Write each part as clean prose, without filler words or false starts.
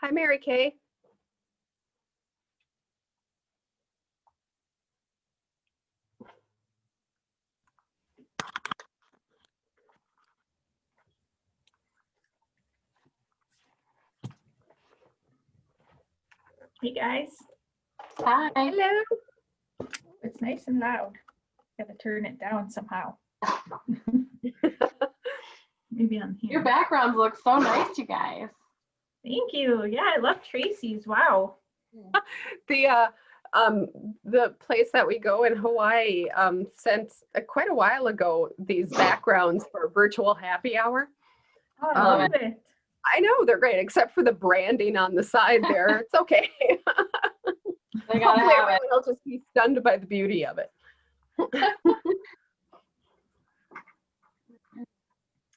Hi, Mary Kay. Hey guys. Hi. Hello. It's nice and loud. Gotta turn it down somehow. Maybe on here. Your backgrounds look so nice, you guys. Thank you. Yeah, I love Tracy's. Wow. The place that we go in Hawaii sent quite a while ago these backgrounds for virtual happy hour. Oh, I love it. I know they're great, except for the branding on the side there. It's okay. They gotta Hopefully have it. everyone will just be stunned by the beauty of it.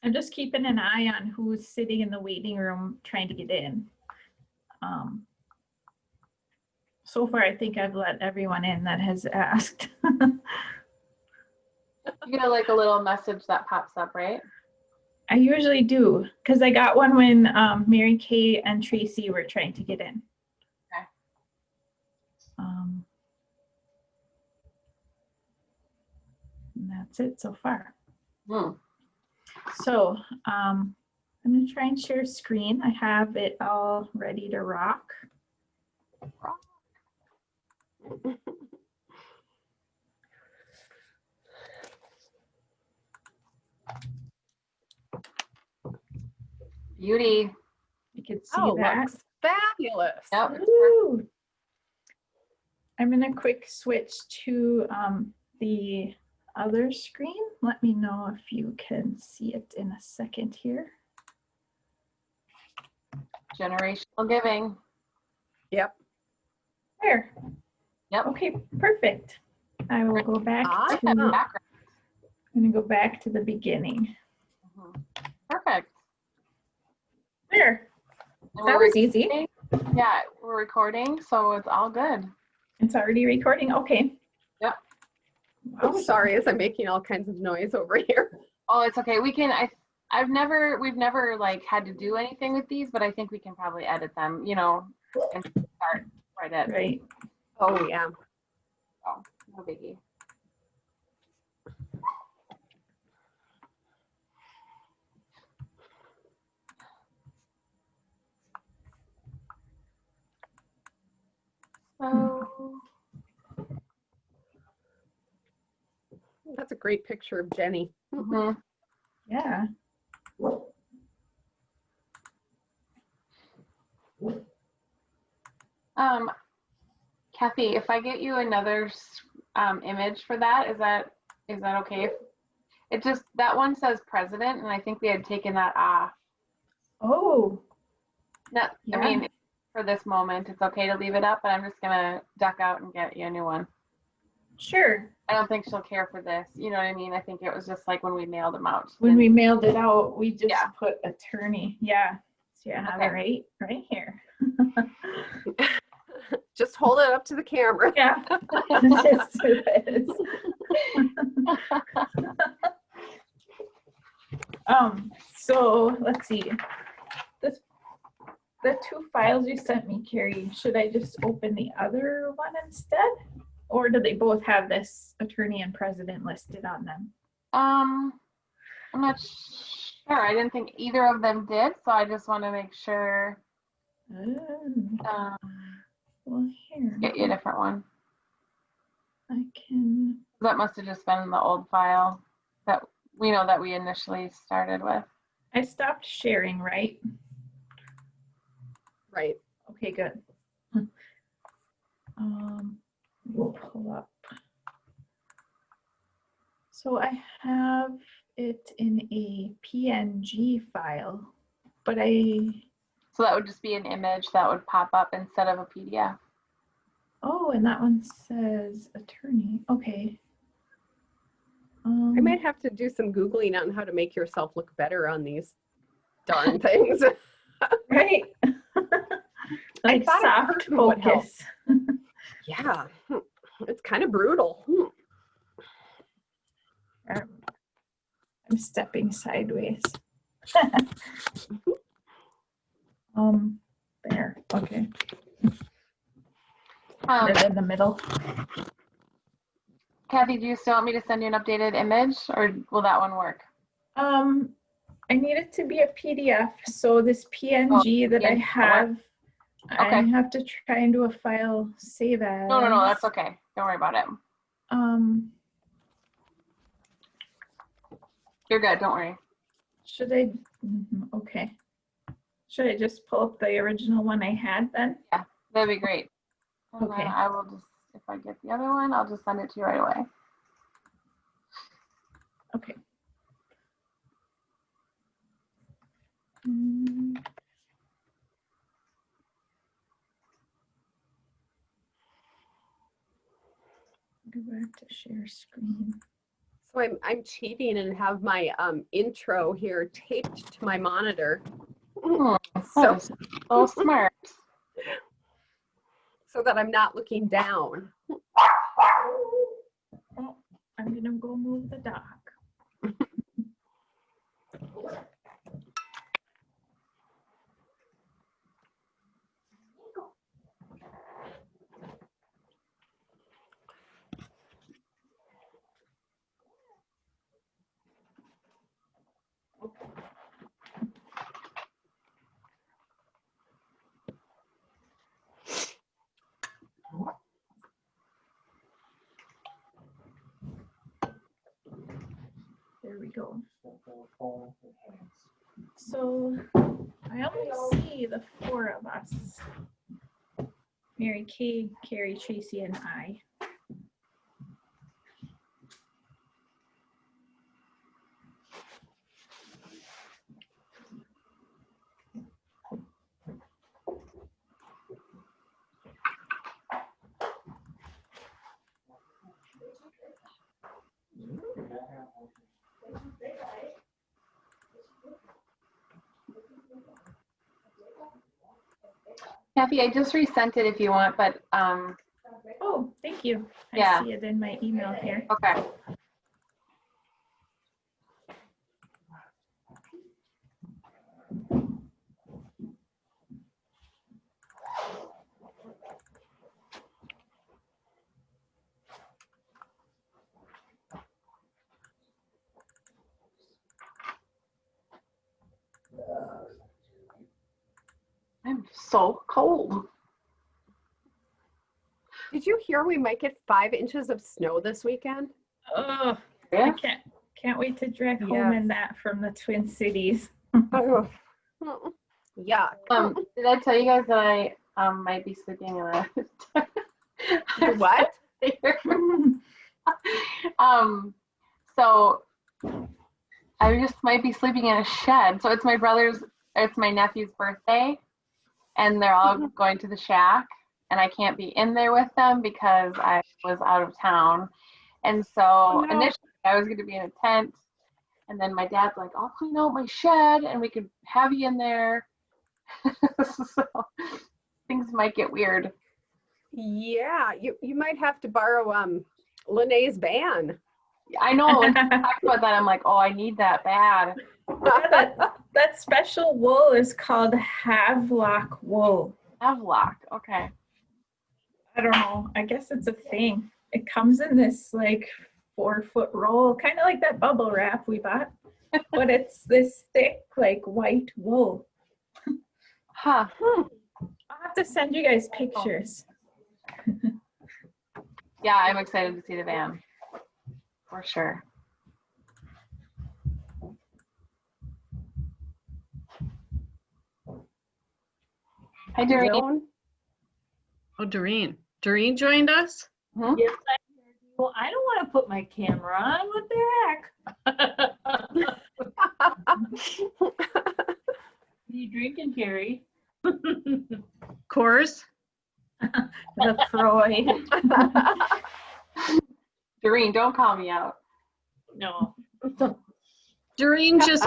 I'm just keeping an eye on who's sitting in the waiting room trying to get in. So far, I think I've let everyone in that has asked. You get like a little message that pops up, right? I usually do, because I got one when Mary Kay and Tracy were trying to get in. Okay. And that's it so far. Hmm. So I'm going to try and share screen. I have it all ready to rock. Beauty. You can see that. Looks fabulous. Yep. Woo! I'm going to quick switch to the other screen. Let me know if you can see it in a second here. Generational giving. Yep. There. Yep. Okay, perfect. I will go back Ah. to, I'm going to go back to the beginning. Perfect. There. And That we're was easy. Yeah, we're recording, so it's all good. It's already recording. Okay. Yep. Oh, sorry, as I'm making all kinds of noise over here. Oh, it's okay. We can. We've never like had to do anything with these, but I think we can probably edit them, you know, and start right at. Right. Oh yeah. Oh, no biggie. So. That's a great picture of Jenny. Mm-hmm. Yeah. Kathy, if I get you another image for that, is that okay? It just, that one says president, and I think we had taken that off. Oh. No, Yeah. I mean, for this moment, it's okay to leave it up, but I'm just gonna duck out and get you a new one. Sure. I don't think she'll care for this. You know what I mean? I think it was just like when we mailed them out. When we mailed it out, we just Yeah. put attorney. Yeah. See, I have Okay. it right here. Just hold it up to the camera. Yeah. Just do this. So let's see. The two files you sent me, Carrie, should I just open the other one instead? Or do they both have this attorney and president listed on them? I'm not sure. I didn't think either of them did, so I just want to make sure. Well, here. Get you a different one. I can. That must have just been the old file that we know that we initially started with. I stopped sharing, right? Right. Okay, good. We'll pull up. So I have it in a PNG file, but So that would just be an image that would pop up instead of a PDF. Oh, and that one says attorney. Okay. I might have to do some Googling on how to make yourself look better on these darn things. Right. Like soft focus. Yeah, it's kind of brutal. I'm stepping sideways. There. okay. Um, They're in the middle. Kathy, do you still want me to send you an updated image, or will that one work? I need it to be a PDF. So this PNG that I PNG, have, I Okay. have to try and do a file save as. No, that's okay. Don't worry about it. You're good. Don't worry. Should I? Okay. Should I just pull up the original one I had then? Yeah, that'd be great. And Okay. then I will just, if I get the other one, I'll just send it to you right away. Okay. Go back to share screen. So I'm cheating and have my intro here taped to my monitor. That So, is so smart. so that I'm not looking down. Oh, I'm gonna go move the dock. There we go. So I only see the 4 of us. Mary Kay, Carrie, Tracy, and I. Kathy, I just resent it if you want, but Oh, thank you. I Yeah. see it in my email here. okay. I'm so cold. Did you hear we might get 5 inches of snow this weekend? Oh, Yeah. I can't wait to drive home Yes. in that from the Twin Cities. Oh. Yuck. Did I tell you guys that I might be sleeping in a What? So I just might be sleeping in a shed. So it's my nephew's birthday, and they're all going to the shack, and I can't be in there with them because I was out of town. And so initially I was going to be in a tent, and then my dad's like, I'll clean out my shed and we could have you in there. So things might get weird. Yeah, you might have to borrow Lene's van. I know, when I talked about that, I'm like, oh, I need that bad. That special wool is called Havelock wool. Havelock, okay. I don't know. I guess it's a thing. It comes in this like 4-foot roll, kind of like that bubble wrap we bought, but it's this thick, like white wool. Huh. I'll have to send you guys pictures. Yeah, I'm excited to see the van. For sure. Hi, Doreen. Joan? Oh, Doreen. Doreen joined us? Hmm? Yes, well, I don't want to put my camera on. What the heck? You drinking, Carrie? Coors? The Freud. Doreen, don't call me out. No. Doreen just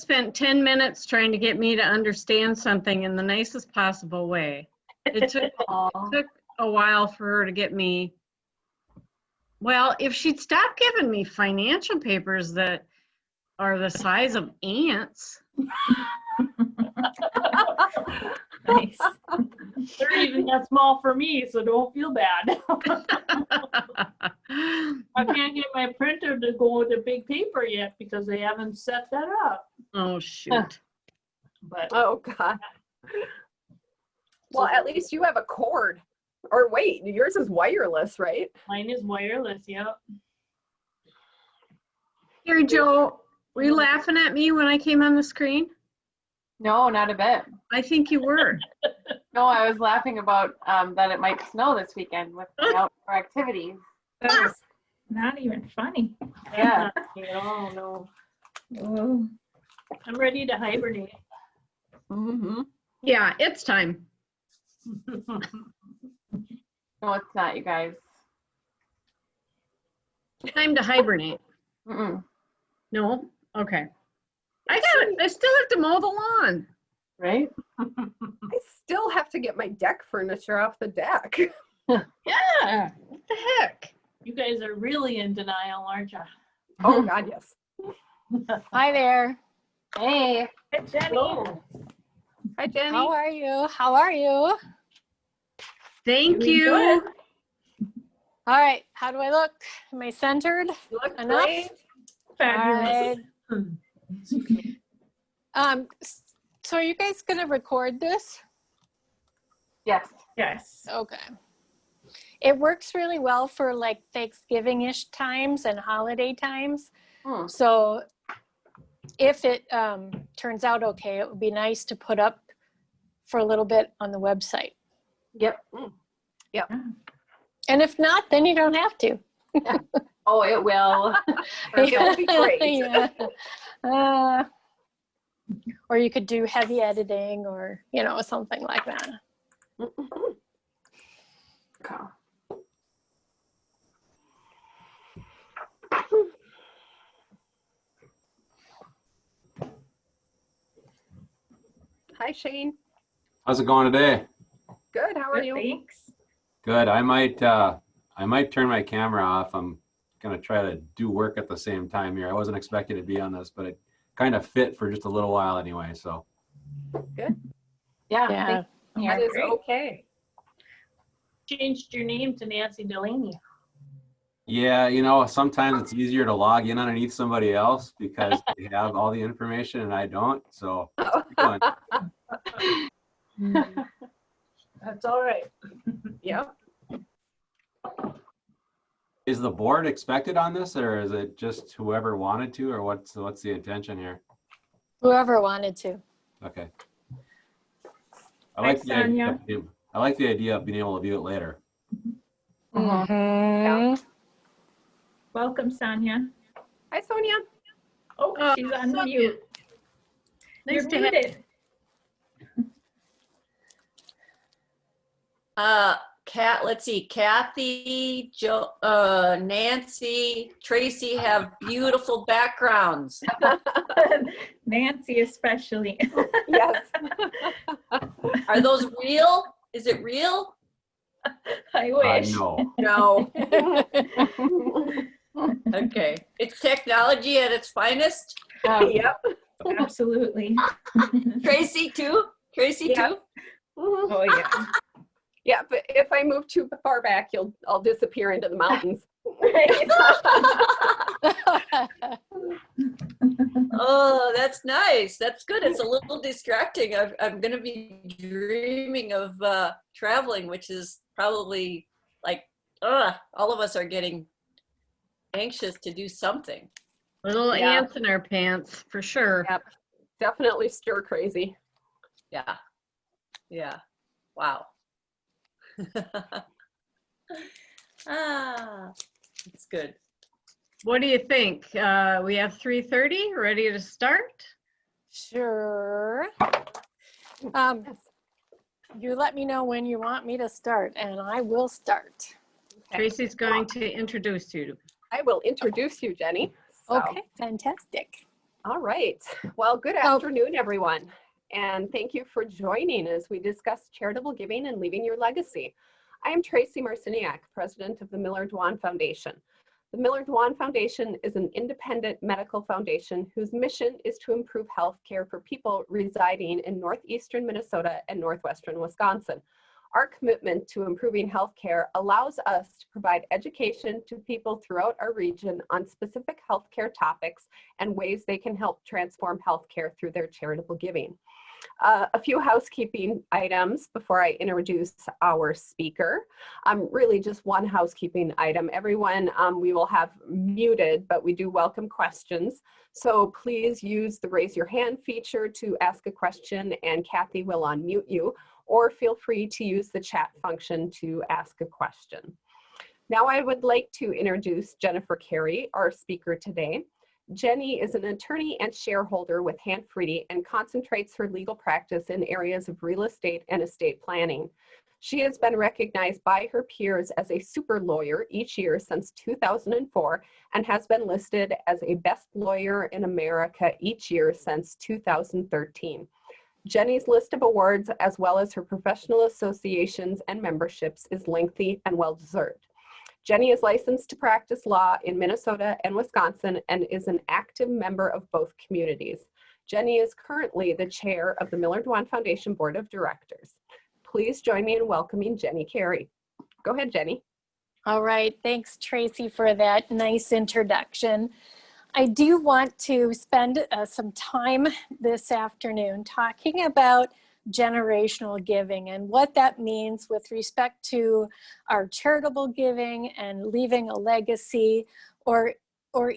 spent 10 minutes trying to get me to understand something in the nicest possible way. It took a while for her to get me. Well, if she'd stop giving me financial papers that are the size of ants. Nice. They're even that small for me, so don't feel bad. I can't get my printer to go with the big paper yet because they haven't set that up. Oh, shoot. But Oh, God. Well, at least you have a cord. Or wait, yours is wireless, right? mine is wireless, yep. Here, Joe, were you laughing at me when I came on the screen? No, not a bit. I think you were. No, I was laughing about that it might snow this weekend with the outdoor activities. That's not even funny. Yeah. Oh, no. Oh, I'm ready to hibernate. Mm-hmm. Yeah, it's time. No, it's not, you guys. Time to hibernate. Mm-mm. No? Okay. I still have to mow the lawn. Right? I still have to get my deck furniture off the deck. Yeah. What the heck? You guys are really in denial, aren't you? Oh, God, yes. Hi there. Hey. hey, Jenny. Hello. Hi, Jenny. How are you? How are you? Thank Doing you. good. All right. How do I look? Am I centered? You look Enough? great. Fabulous. All right. So are you guys going to record this? Yes. Yes. Okay. It works really well for like Thanksgiving-ish times and holiday times. Hmm. So if it turns out okay, it would be nice to put up for a little bit on the website. Yep. And if not, then you don't have to. Oh, it will. It'll be great. Yeah. Or you could do heavy editing or, something like that. Mhm. Okay. Hi, Shane. How's it going today? Good. How are Good, you? thanks. Good. I might turn my camera off. I'm gonna try to do work at the same time here. I wasn't expecting to be on this, but it kind of fit for just a little while anyway. So Yeah. Yeah. That is Great. okay. Changed your name to Nancy Delaney. yeah, sometimes it's easier to log in underneath somebody else because they have all the information and I don't. So fun. That's all right. Yep. Is the board expected on this, or is it just whoever wanted to, or what's the intention here? Whoever wanted to. Okay. Hi, Sonia. I like the idea of being able to view it later. Mhm. Mhm. Welcome, Sonia. Hi, Sonia. Oh, Oh, she's on Sonia. mute. Nice You're to have muted. Let's see, Kathy, Joe, Nancy, Tracy have beautiful backgrounds. Nancy especially. Yes. Are those real? Is it real? I wish. No. No. Okay. It's technology at its finest. Yep. Absolutely. Tracy too? Tracy Yeah. too? Mhm. Oh, yeah. Yeah, but if I move too far back, I'll disappear into the mountains. Oh, that's nice. That's good. It's a little distracting. I'm going to be dreaming of traveling, which is probably like, all of us are getting anxious to do something. little Yeah. ants in our pants, for sure. Yep. Definitely stir crazy. Yeah. Yeah. Wow. It's good. What do you think? We have 3:30, ready to start? Sure. You let me know when you want me to start, and I will start. Tracy's going to introduce you. I will introduce you, Jenny. So, Okay, fantastic. all right. Well, good afternoon, everyone. And thank you for joining as we discuss charitable giving and leaving your legacy. I am Tracy Marciniak, president of the Miller-Dwan Foundation. The Miller-Dwan Foundation is an independent medical foundation whose mission is to improve health care for people residing in northeastern Minnesota and northwestern Wisconsin. Our commitment to improving health care allows us to provide education to people throughout our region on specific healthcare topics and ways they can help transform healthcare through their charitable giving. A few housekeeping items before I introduce our speaker. Really just one housekeeping item. Everyone we will have muted, but we do welcome questions. So please use the raise your hand feature to ask a question and Kathy will unmute you, or feel free to use the chat function to ask a question. Now I would like to introduce Jennifer Carey, our speaker today. Jenny is an attorney and shareholder with Hanfriede and concentrates her legal practice in areas of real estate and estate planning. She has been recognized by her peers as a super lawyer each year since 2004 and has been listed as a best lawyer in America each year since 2013. Jenny's list of awards, as well as her professional associations and memberships, is lengthy and well-deserved. Jenny is licensed to practice law in Minnesota and Wisconsin and is an active member of both communities. Jenny is currently the chair of the Miller-Dwan Foundation Board of Directors. Please join me in welcoming Jenny Carey. Go ahead, Jenny. All right, thanks Tracy for that nice introduction. I do want to spend some time this afternoon talking about generational giving and what that means with respect to our charitable giving and leaving a legacy, or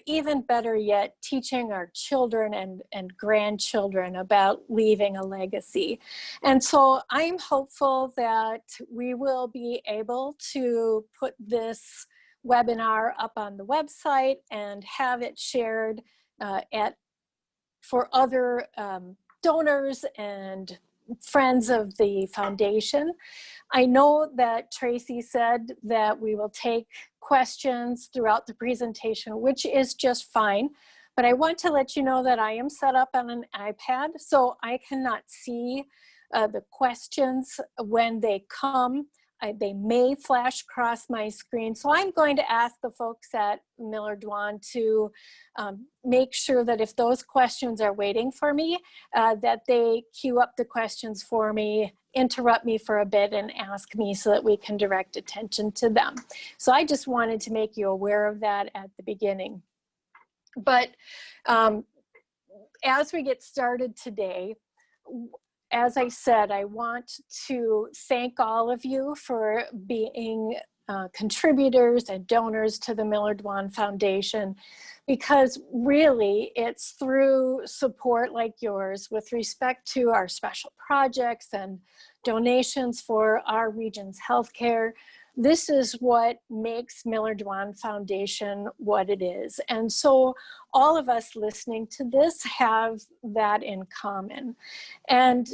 even better yet, teaching our children and grandchildren about leaving a legacy. And so I'm hopeful that we will be able to put this webinar up on the website and have it shared for other donors and friends of the foundation. I know that Tracy said that we will take questions throughout the presentation, which is just fine, but I want to let you know that I am set up on an iPad, so I cannot see the questions when they come. They may flash across my screen. So I'm going to ask the folks at Miller-Dwan to make sure that if those questions are waiting for me, that they queue up the questions for me, interrupt me for a bit and ask me so that we can direct attention to them. So I just wanted to make you aware of that at the beginning. But as we get started today, as I said, I want to thank all of you for being contributors and donors to the Miller-Dwan Foundation, because really it's through support like yours with respect to our special projects and donations for our region's healthcare. This is what makes Miller-Dwan Foundation what it is. And so all of us listening to this have that in common. And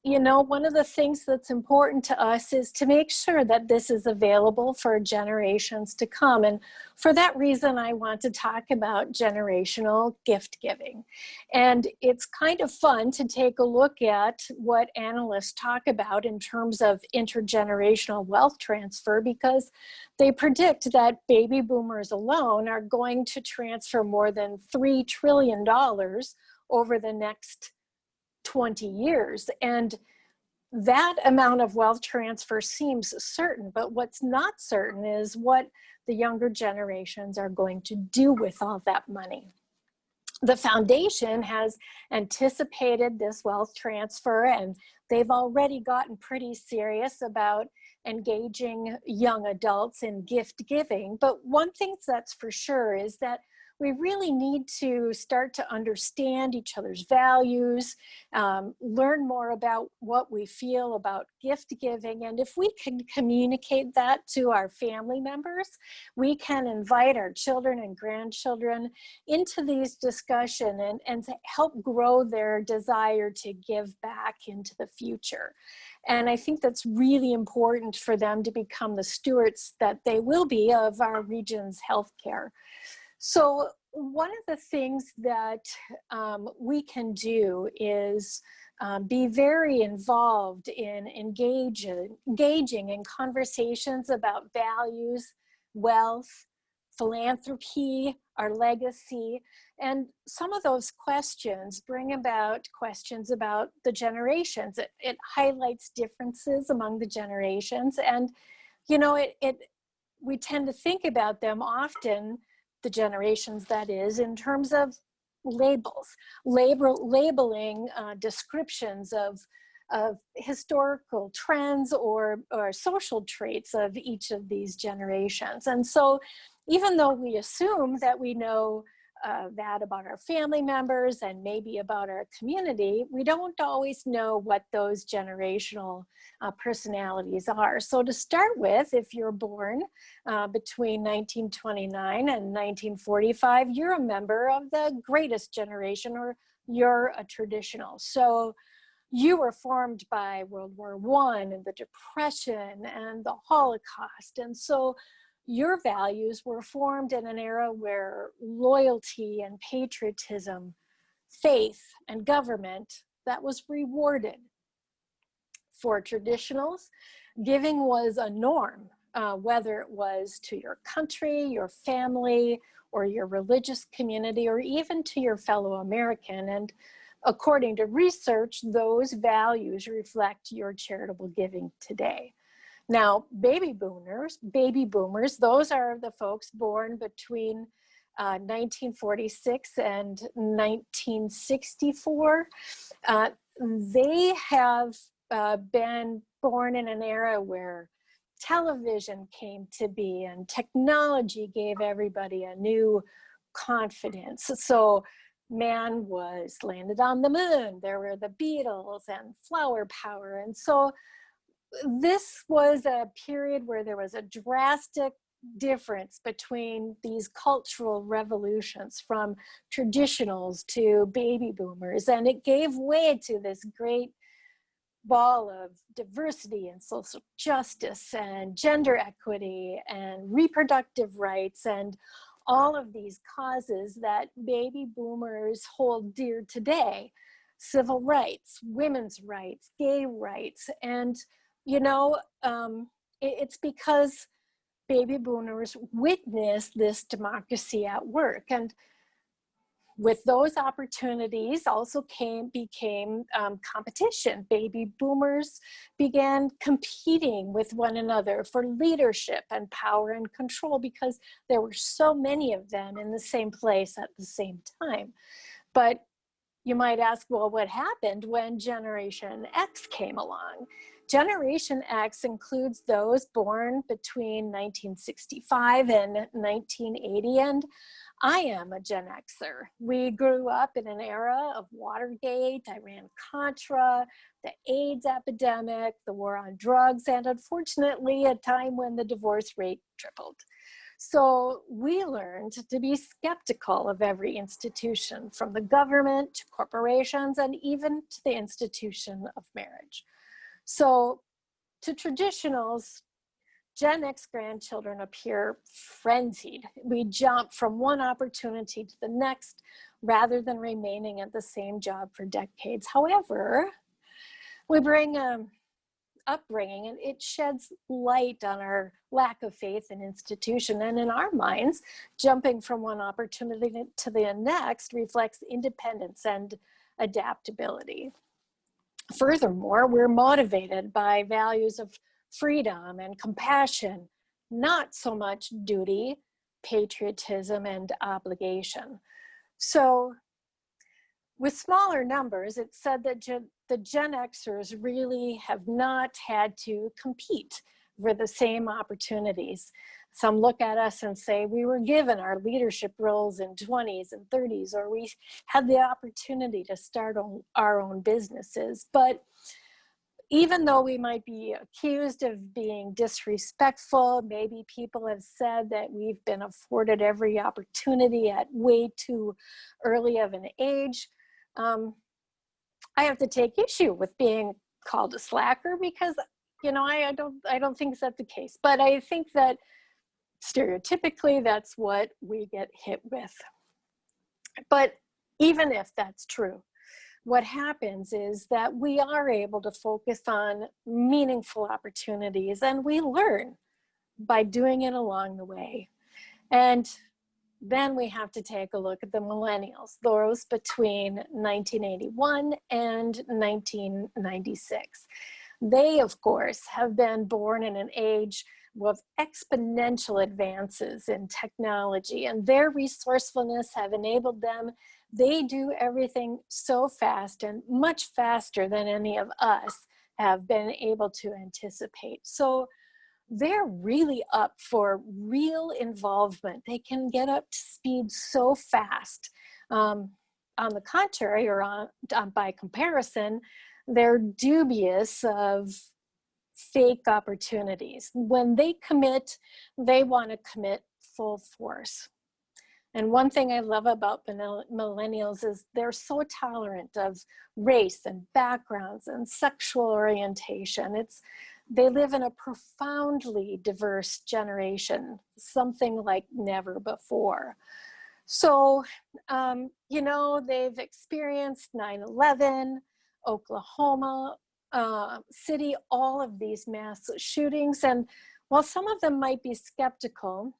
you know, one of the things that's important to us is to make sure that this is available for generations to come. And for that reason, I want to talk about generational gift giving. And it's kind of fun to take a look at what analysts talk about in terms of intergenerational wealth transfer, because they predict that baby boomers alone are going to transfer more than $3 trillion over the next 20 years. And that amount of wealth transfer seems certain, but what's not certain is what the younger generations are going to do with all that money. The foundation has anticipated this wealth transfer, and they've already gotten pretty serious about engaging young adults in gift giving. But one thing that's for sure is that we really need to start to understand each other's values, learn more about what we feel about gift giving. And if we can communicate that to our family members, we can invite our children and grandchildren into these discussions and help grow their desire to give back into the future. And I think that's really important for them to become the stewards that they will be of our region's healthcare. So one of the things that we can do is be very involved in engaging in conversations about values, wealth, philanthropy, our legacy. And some of those questions bring about questions about the generations. It highlights differences among the generations. And, you know, we tend to think about them often, the generations that is, in terms of labels, labeling descriptions of historical trends or social traits of each of these generations. And so even though we assume that we know that about our family members and maybe about our community, we don't always know what those generational personalities are. So to start with, if you're born between 1929 and 1945, you're a member of the greatest generation, or you're a traditional. So you were formed by World War I and the Depression and the Holocaust. And so your values were formed in an era where loyalty and patriotism, faith and government, that was rewarded. For traditionals, giving was a norm, whether it was to your country, your family, or your religious community, or even to your fellow American. And according to research, those values reflect your charitable giving today. Now, baby boomers, those are the folks born between 1946 and 1964. They have been born in an era where television came to be and technology gave everybody a new confidence. So man was landed on the moon. There were the Beatles and flower power. And so this was a period where there was a drastic difference between these cultural revolutions from traditionals to baby boomers. And it gave way to this great ball of diversity and social justice and gender equity and reproductive rights and all of these causes that baby boomers hold dear today. Civil rights, women's rights, gay rights. And, you know, it's because baby boomers witnessed this democracy at work. And with those opportunities also became competition. Baby boomers began competing with one another for leadership and power and control because there were so many of them in the same place at the same time. But you might ask, well, what happened when Generation X came along? Generation X includes those born between 1965 and 1980, and I am a Gen Xer. We grew up in an era of Watergate, Iran-Contra, the AIDS epidemic, the war on drugs, and unfortunately, a time when the divorce rate tripled. So we learned to be skeptical of every institution, from the government to corporations and even to the institution of marriage. So to traditionals, Gen X grandchildren appear frenzied. We jump from one opportunity to the next rather than remaining at the same job for decades. However, we bring upbringing, and it sheds light on our lack of faith in institution. And in our minds, jumping from one opportunity to the next reflects independence and adaptability. Furthermore, we're motivated by values of freedom and compassion, not so much duty, patriotism, and obligation. So with smaller numbers, it's said that the Gen Xers really have not had to compete for the same opportunities. Some look at us and say we were given our leadership roles in 20s and 30s, or we had the opportunity to start our own businesses. But even though we might be accused of being disrespectful, maybe people have said that we've been afforded every opportunity at way too early of an age, I have to take issue with being called a slacker because, you know, I don't think that's the case. But I think that stereotypically that's what we get hit with. But even if that's true, what happens is that we are able to focus on meaningful opportunities, and we learn by doing it along the way. And then we have to take a look at the millennials, those between 1981 and 1996. They, of course, have been born in an age with exponential advances in technology, and their resourcefulness have enabled them. They do everything so fast and much faster than any of us have been able to anticipate. So they're really up for real involvement. They can get up to speed so fast. On the contrary, or by comparison, they're dubious of fake opportunities. When they commit, they want to commit full force. And one thing I love about millennials is they're so tolerant of race and backgrounds and sexual orientation. They live in a profoundly diverse generation, something like never before. So, you know, they've experienced 9/11, Oklahoma City, all of these mass shootings. And while some of them might be skeptical,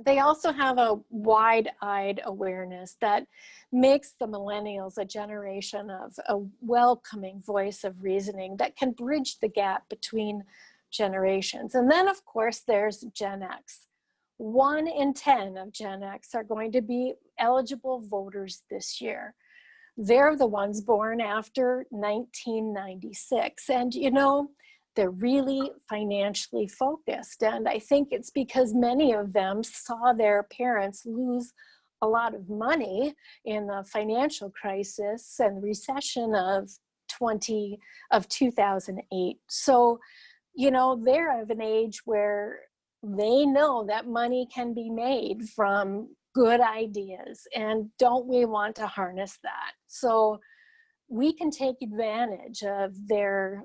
they also have a wide-eyed awareness that makes the millennials a generation of a welcoming voice of reasoning that can bridge the gap between generations. And then, of course, there's Gen X. 1 in 10 of Gen X are going to be eligible voters this year. They're the ones born after 1996. And, you know, they're really financially focused. And I think it's because many of them saw their parents lose a lot of money in the financial crisis and recession of 2008. So, you know, they're of an age where they know that money can be made from good ideas. And don't we want to harness that? So we can take advantage of their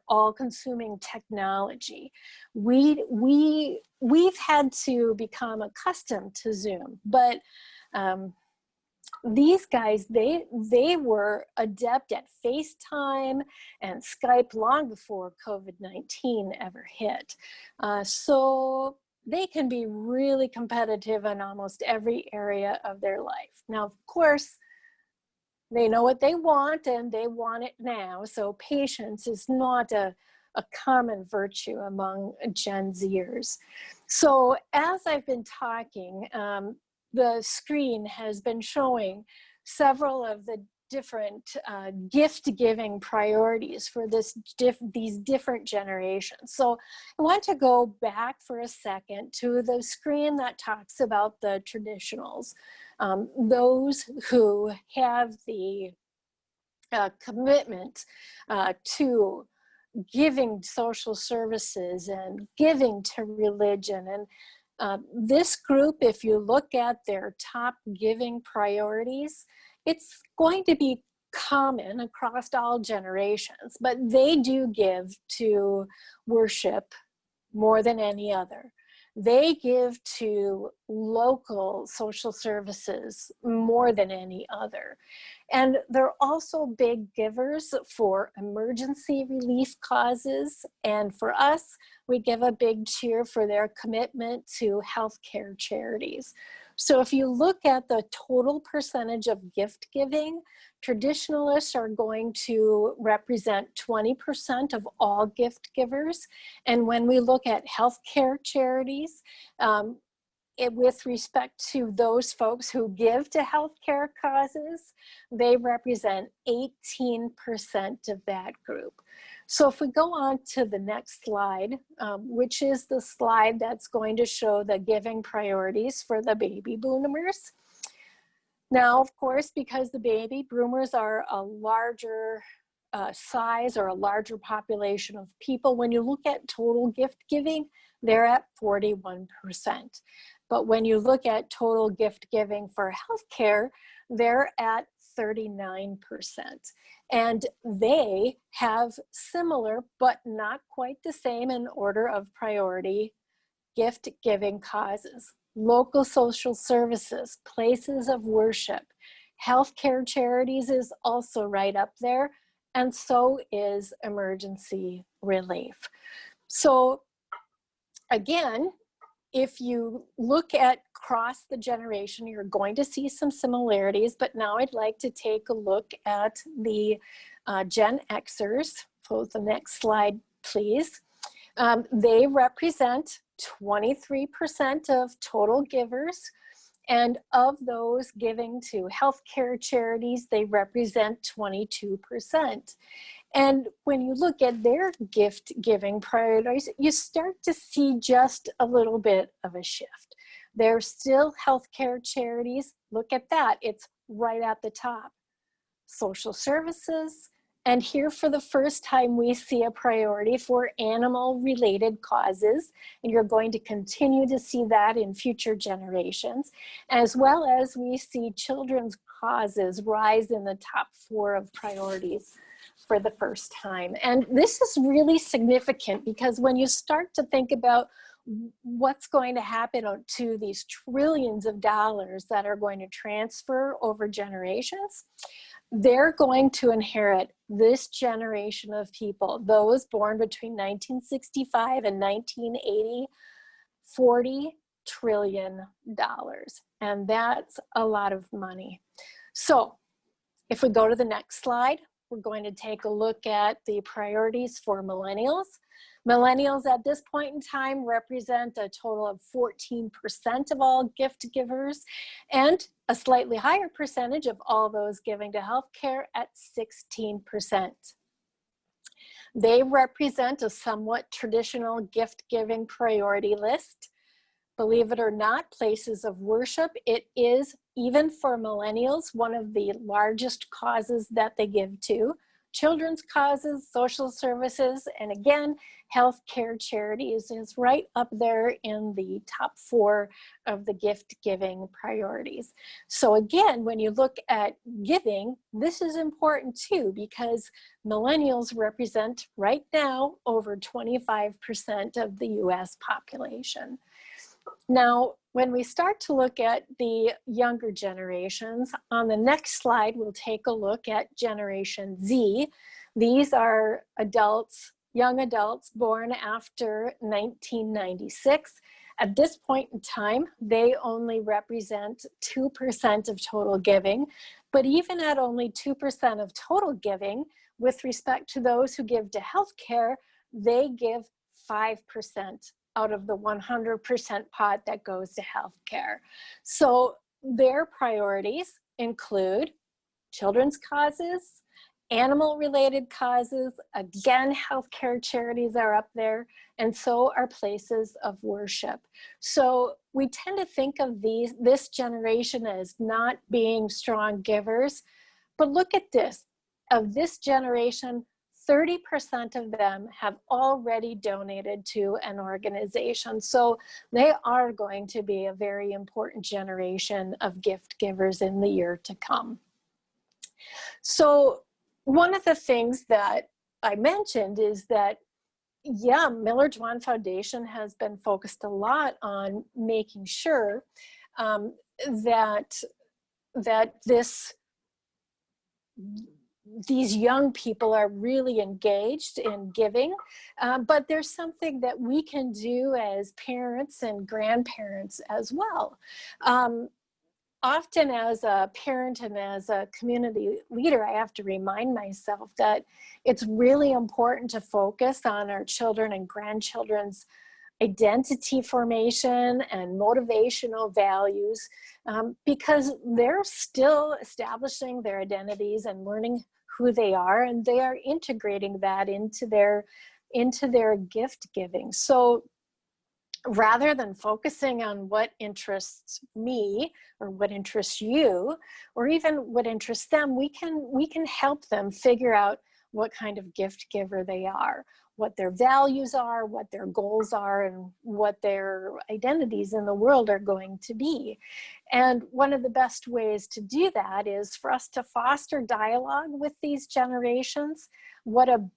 all-consuming technology. We've had to become accustomed to Zoom, but these guys, they were adept at FaceTime and Skype long before COVID-19 ever hit. So they can be really competitive in almost every area of their life. Now, of course, they know what they want and they want it now. So patience is not a common virtue among Gen Zers. So as I've been talking, the screen has been showing several of the different gift-giving priorities for these different generations. So I want to go back for a second to the screen that talks about the traditionals, those who have the commitment to giving social services and giving to religion. And this group, if you look at their top giving priorities, it's going to be common across all generations, but they do give to worship more than any other. They give to local social services more than any other. And they're also big givers for emergency relief causes. And for us, we give a big cheer for their commitment to healthcare charities. So if you look at the total percentage of gift giving, traditionalists are going to represent 20% of all gift givers. And when we look at healthcare charities, with respect to those folks who give to healthcare causes, they represent 18% of that group. So if we go on to the next slide, which is the slide that's going to show the giving priorities for the baby boomers. Now, of course, because the baby boomers are a larger size or a larger population of people, when you look at total gift giving, they're at 41%. But when you look at total gift giving for healthcare, they're at 39%. And they have similar, but not quite the same in order of priority, gift giving causes, local social services, places of worship, healthcare charities is also right up there, and so is emergency relief. So again, if you look at across the generation, you're going to see some similarities, but now I'd like to take a look at the Gen Xers. So the next slide, please. They represent 23% of total givers. And of those giving to healthcare charities, they represent 22%. And when you look at their gift giving priorities, you start to see just a little bit of a shift. They're still healthcare charities. Look at that, it's right at the top. Social services, and here for the first time we see a priority for animal-related causes, and you're going to continue to see that in future generations, as well as we see children's causes rise in the top 4 of priorities for the first time. And this is really significant because when you start to think about what's going to happen to these trillions of dollars that are going to transfer over generations, they're going to inherit this generation of people, those born between 1965 and 1980, $40 trillion. And that's a lot of money. So if we go to the next slide, we're going to take a look at the priorities for millennials. Millennials at this point in time represent a total of 14% of all gift givers and a slightly higher percentage of all those giving to healthcare at 16%. They represent a somewhat traditional gift giving priority list. Believe it or not, places of worship, it is, even for millennials, one of the largest causes that they give to. Children's causes, social services, and again, healthcare charities is right up there in the top 4 of the gift giving priorities. So again, when you look at giving, this is important too, because millennials represent right now over 25% of the US population. Now, when we start to look at the younger generations, on the next slide, we'll take a look at Generation Z. These are adults, young adults born after 1996. At this point in time, they only represent 2% of total giving, but even at only 2% of total giving, with respect to those who give to healthcare, they give 5% out of the 100% pot that goes to healthcare. So their priorities include children's causes, animal-related causes, again, healthcare charities are up there, and so are places of worship. So we tend to think of this generation as not being strong givers, but look at this. Of this generation, 30% of them have already donated to an organization. So they are going to be a very important generation of gift givers in the year to come. So one of the things that I mentioned is that, yeah, Miller-Dwan Foundation has been focused a lot on making sure that these young people are really engaged in giving, but there's something that we can do as parents and grandparents as well. Often as a parent and as a community leader, I have to remind myself that it's really important to focus on our children and grandchildren's identity formation and motivational values, because they're still establishing their identities and learning who they are, and they are integrating that into their gift giving. So rather than focusing on what interests me or what interests you, or even what interests them, we can help them figure out what kind of gift giver they are, what their values are, what their goals are, and what their identities in the world are going to be. And one of the best ways to do that is for us to foster dialogue with these generations. What a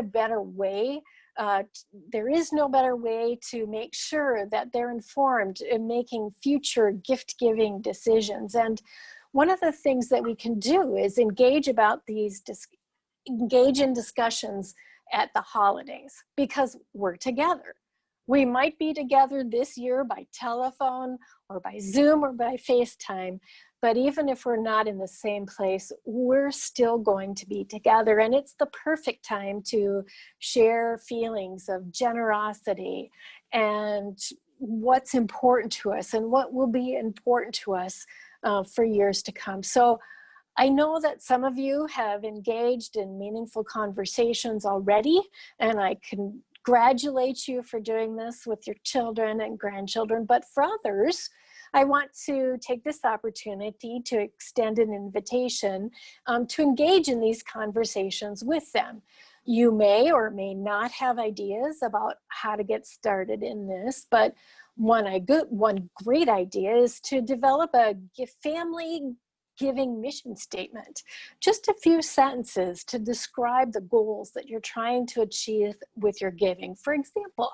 better way. There is no better way to make sure that they're informed in making future gift-giving decisions. And one of the things that we can do is engage in discussions at the holidays, because we're together. We might be together this year by telephone or by Zoom or by FaceTime, but even if we're not in the same place, we're still going to be together. And it's the perfect time to share feelings of generosity and what's important to us and what will be important to us for years to come. So I know that some of you have engaged in meaningful conversations already, and I congratulate you for doing this with your children and grandchildren. But for others, I want to take this opportunity to extend an invitation to engage in these conversations with them. You may or may not have ideas about how to get started in this, but one great idea is to develop a family giving mission statement. Just a few sentences to describe the goals that you're trying to achieve with your giving. For example,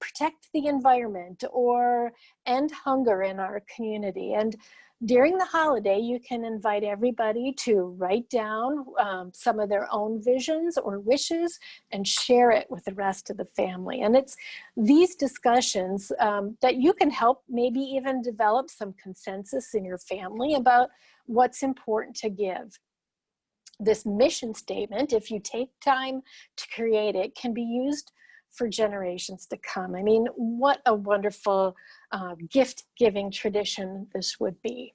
protect the environment, or end hunger in our community. And during the holiday, you can invite everybody to write down some of their own visions or wishes and share it with the rest of the family. And it's these discussions that you can help maybe even develop some consensus in your family about what's important to give. This mission statement, if you take time to create it, can be used for generations to come. I mean, what a wonderful gift-giving tradition this would be.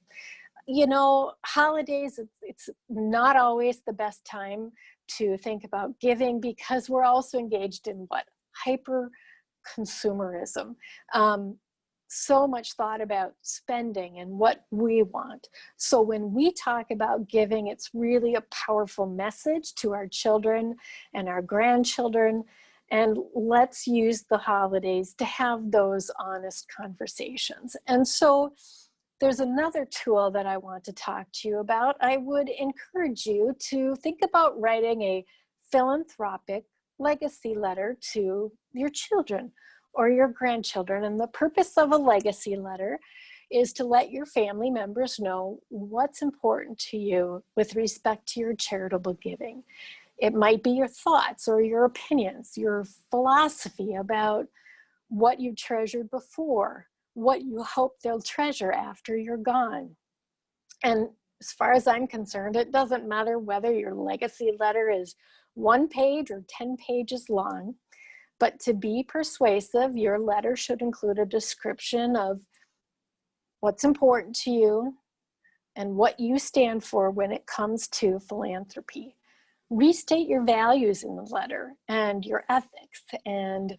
You know, holidays, it's not always the best time to think about giving, because we're also engaged in hyper-consumerism. So much thought about spending and what we want. So when we talk about giving, it's really a powerful message to our children and our grandchildren. And let's use the holidays to have those honest conversations. And so there's another tool that I want to talk to you about. I would encourage you to think about writing a philanthropic legacy letter to your children or your grandchildren. And the purpose of a legacy letter is to let your family members know what's important to you with respect to your charitable giving. It might be your thoughts or your opinions, your philosophy about what you treasured before, what you hope they'll treasure after you're gone. And as far as I'm concerned, it doesn't matter whether your legacy letter is 1 page or 10 pages long, but to be persuasive, your letter should include a description of what's important to you and what you stand for when it comes to philanthropy. Restate your values in the letter and your ethics and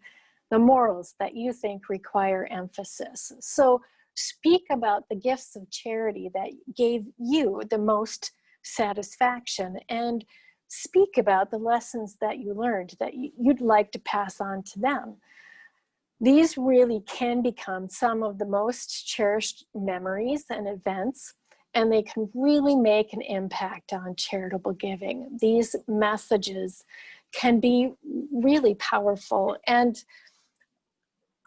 the morals that you think require emphasis. So speak about the gifts of charity that gave you the most satisfaction, and speak about the lessons that you learned that you'd like to pass on to them. These really can become some of the most cherished memories and events, and they can really make an impact on charitable giving. These messages can be really powerful. And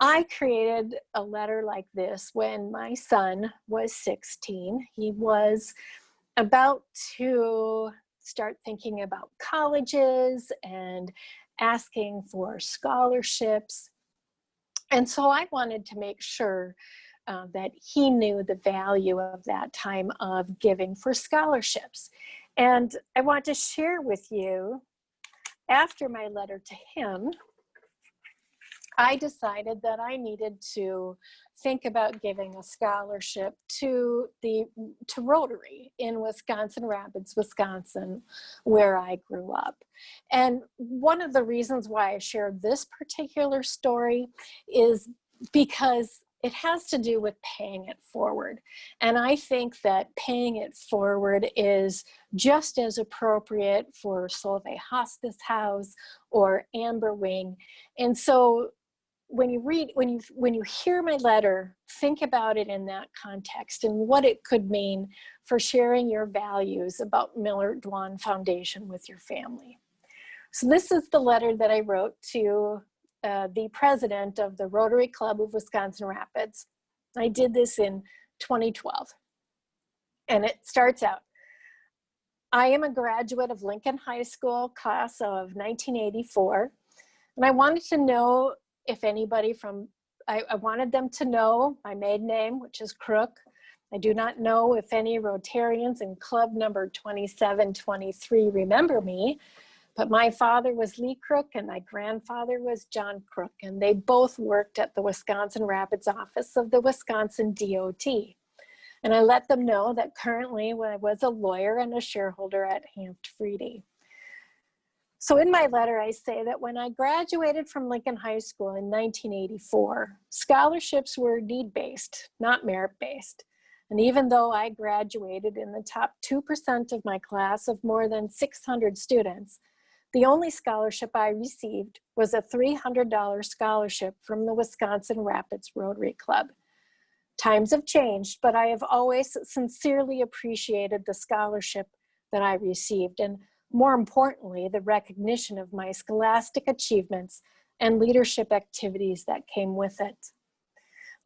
I created a letter like this when my son was 16. He was about to start thinking about colleges and asking for scholarships. And so I wanted to make sure that he knew the value of that time of giving for scholarships. And I want to share with you, after my letter to him, I decided that I needed to think about giving a scholarship to Rotary in Wisconsin Rapids, Wisconsin, where I grew up. And one of the reasons why I shared this particular story is because it has to do with paying it forward. And I think that paying it forward is just as appropriate for Solvay Hospice House or Amber Wing. And so when you hear my letter, think about it in that context and what it could mean for sharing your values about Miller-Dwan Foundation with your family. So this is the letter that I wrote to the president of the Rotary Club of Wisconsin Rapids. I did this in 2012. And it starts out, I am a graduate of Lincoln High School, class of 1984, and I wanted to know if anybody from, I wanted them to know my maiden name, which is Crook. I do not know if any Rotarians in club number 2723 remember me, but my father was Lee Crook and my grandfather was John Crook, and they both worked at the Wisconsin Rapids office of the Wisconsin DOT. And I let them know that currently I was a lawyer and a shareholder at Hanft Freedy. So in my letter, I say that when I graduated from Lincoln High School in 1984, scholarships were need-based, not merit-based. And even though I graduated in the top 2% of my class of more than 600 students, the only scholarship I received was a $300 scholarship from the Wisconsin Rapids Rotary Club. Times have changed, but I have always sincerely appreciated the scholarship that I received, and more importantly, the recognition of my scholastic achievements and leadership activities that came with it.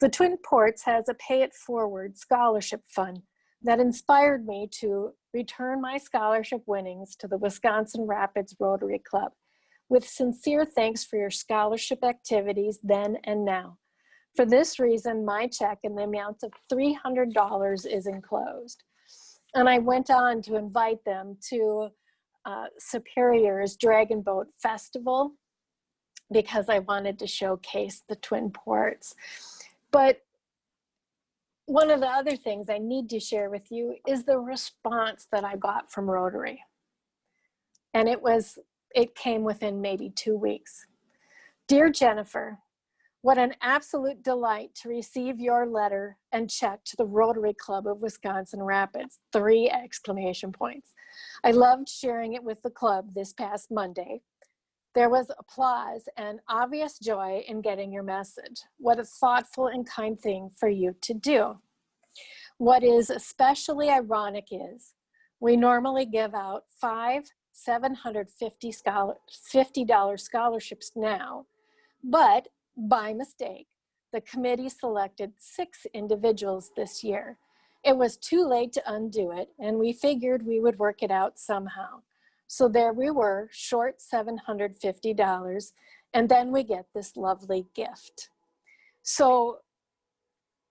The Twin Ports has a Pay It Forward scholarship fund that inspired me to return my scholarship winnings to the Wisconsin Rapids Rotary Club. With sincere thanks for your scholarship activities then and now. For this reason, my check in the amount of $300 is enclosed. And I went on to invite them to Superior's Dragon Boat Festival because I wanted to showcase the Twin Ports. But one of the other things I need to share with you is the response that I got from Rotary. And it came within maybe 2 weeks. Dear Jennifer, what an absolute delight to receive your letter and check to the Rotary Club of Wisconsin Rapids, 3 exclamation points. I loved sharing it with the club this past Monday. There was applause and obvious joy in getting your message. What a thoughtful and kind thing for you to do. What is especially ironic is we normally give out 5 $750 scholarships now, but by mistake, the committee selected 6 individuals this year. It was too late to undo it, and we figured we would work it out somehow. So there we were, short $750, and then we get this lovely gift. So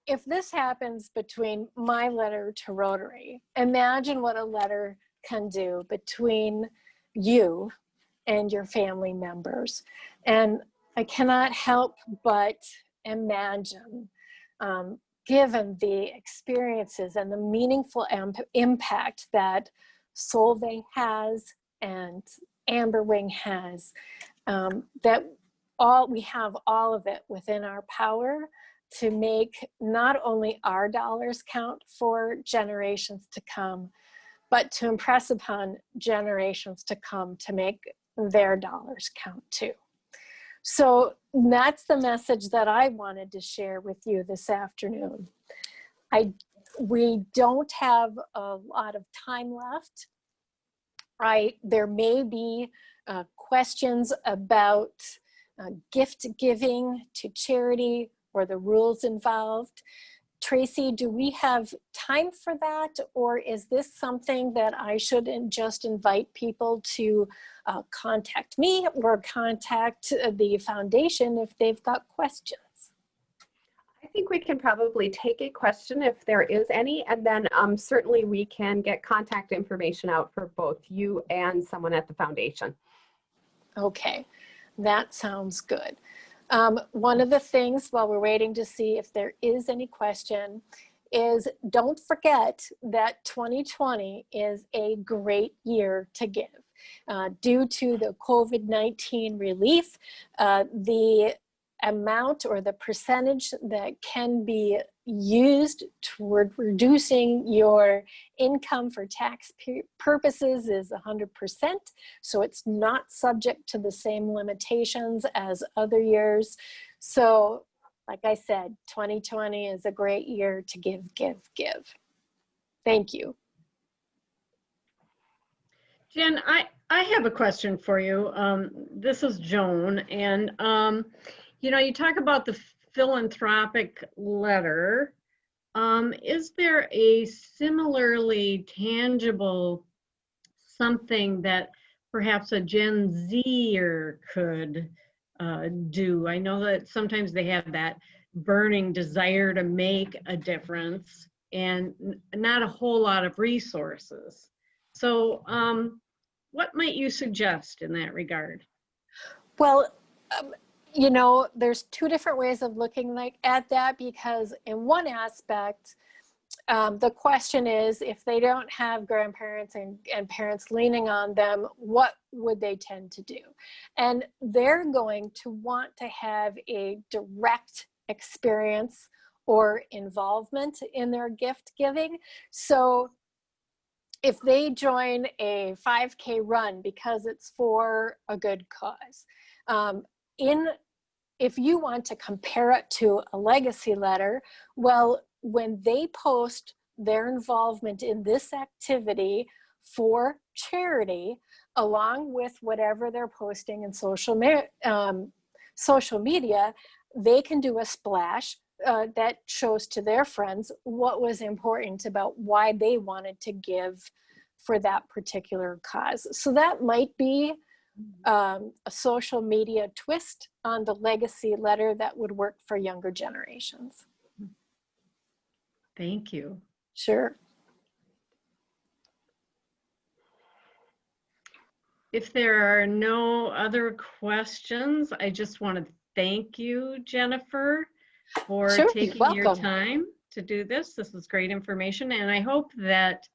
if this happens between my letter to Rotary, imagine what a letter can do between you and your family members. And I cannot help but imagine, given the experiences and the meaningful impact that Solvay has and Amberwing has, that we have all of it within our power to make not only our dollars count for generations to come, but to impress upon generations to come to make their dollars count too. So that's the message that I wanted to share with you this afternoon. We don't have a lot of time left. There may be questions about gift giving to charity or the rules involved. Tracy, do we have time for that, or is this something that I should just invite people to contact me or contact the foundation if they've got questions? I think we can probably take a question if there is any, and then certainly we can get contact information out for both you and someone at the foundation. Okay, that sounds good. One of the things while we're waiting to see if there is any question is don't forget that 2020 is a great year to give. Due to the COVID-19 relief, the amount or the percentage that can be used toward reducing your income for tax purposes is 100%. So it's not subject to the same limitations as other years. So like I said, 2020 is a great year to give, give, give. Thank you. Jen, I have a question for you. This is Joan, and you know, you talk about the philanthropic letter. Is there a similarly tangible something that perhaps a Gen Zer could do? I know that sometimes they have that burning desire to make a difference and not a whole lot of resources. So what might you suggest in that regard? Well, you know, there's two different ways of looking at that, because in one aspect, the question is, if they don't have grandparents and parents leaning on them, what would they tend to do? And they're going to want to have a direct experience or involvement in their gift giving. So if they join a 5K run because it's for a good cause, if you want to compare it to a legacy letter, well, when they post their involvement in this activity for charity, along with whatever they're posting in social media, they can do a splash that shows to their friends what was important about why they wanted to give for that particular cause. So that might be a social media twist on the legacy letter that would work for younger generations. Thank you. Sure. If there are no other questions, I just want to thank you, Jennifer, for taking your time to do this. This is great information, and I hope that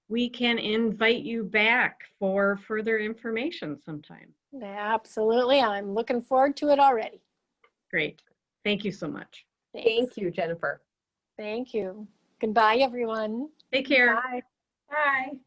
we can invite you back for further information sometime. Absolutely. I'm looking forward to it already. Great. Thank you so much. Thanks. Thank you, Jennifer. Thank you. Goodbye, everyone. Take care. Bye. Bye.